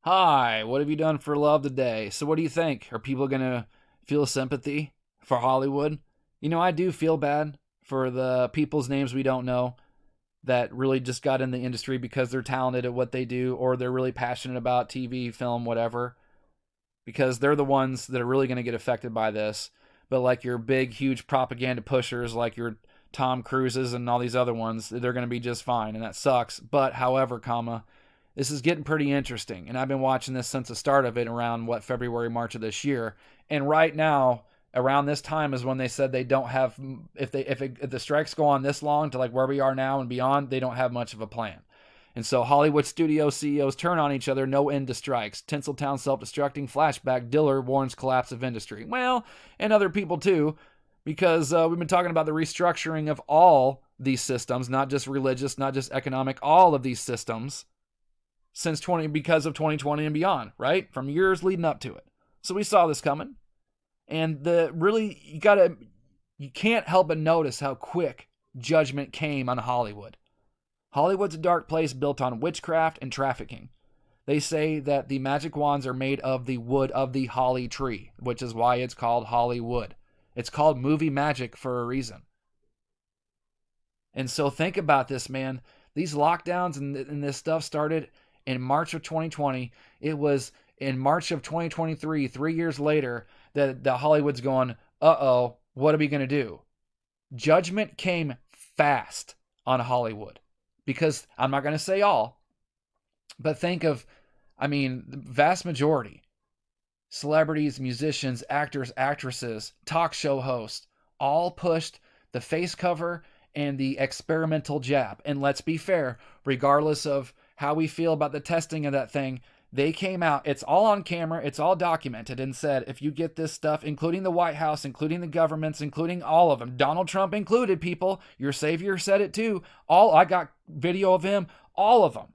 Hi, what have you done for love today? So, what do you think? Are people going to feel sympathy for Hollywood? I do feel bad for the people's names we don't know that really just got in the industry because they're talented at what they do or they're really passionate about TV, film, whatever, because they're the ones that are really going to get affected by this. But like your big, huge propaganda pushers, like your Tom Cruises and all these other ones, they're going to be just fine, and that sucks. But however, this is getting pretty interesting, and I've been watching this since the start of it around February, March of this year. And right now, around this time is when they said they don't have if the strikes go on this long to like where we are now and beyond, they don't have much of a plan. And so Hollywood studio CEOs turn on each other, no end to strikes. Tinseltown self-destructing, flashback, Diller warns collapse of industry. Well, and other people too, because we've been talking about the restructuring of all these systems, not just religious, not just economic, all of these systems because of 2020 and beyond, right? From years leading up to it. So we saw this coming. And you can't help but notice how quick judgment came on Hollywood. Hollywood's a dark place built on witchcraft and trafficking. They say that the magic wands are made of the wood of the holly tree, which is why it's called Hollywood. It's called movie magic for a reason. And so think about this, man. These lockdowns and this stuff started in March of 2020. It was in March of 2023, 3 years later, that Hollywood's going, uh-oh, what are we going to do? Judgment came fast on Hollywood. Because I'm not going to say all, but think of, the vast majority. Celebrities, musicians, actors, actresses, talk show hosts, all pushed the face cover and the experimental jab. And let's be fair, regardless of how we feel about the testing of that thing, they came out, it's all on camera, it's all documented, and said, if you get this stuff, including the White House, including the governments, including all of them, Donald Trump included, people, your savior said it too, I got video of him, all of them.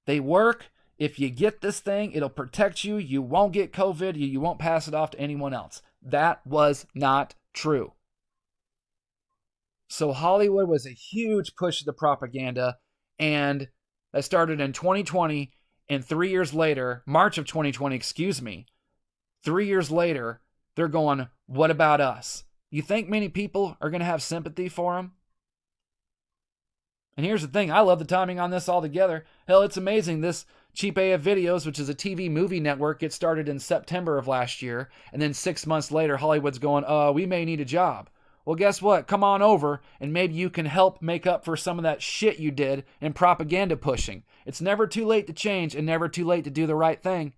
They work. If you get this thing, it'll protect you. You won't get COVID. You won't pass it off to anyone else. That was not true. So Hollywood was a huge push of the propaganda, and that started in 2020. And 3 years later, March of 2020, 3 years later, they're going, what about us? You think many people are going to have sympathy for him? And here's the thing, I love the timing on this altogether. Hell, it's amazing. This Cheap AF Videos, which is a TV movie network, gets started in September of last year. And then 6 months later, Hollywood's going, we may need a job. Well, guess what? Come on over, and maybe you can help make up for some of that shit you did in propaganda pushing. It's never too late to change and never too late to do the right thing.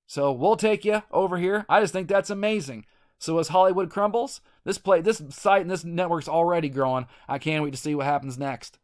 So we'll take you over here. I just think that's amazing. So as Hollywood crumbles, this site and this network's already growing. I can't wait to see what happens next.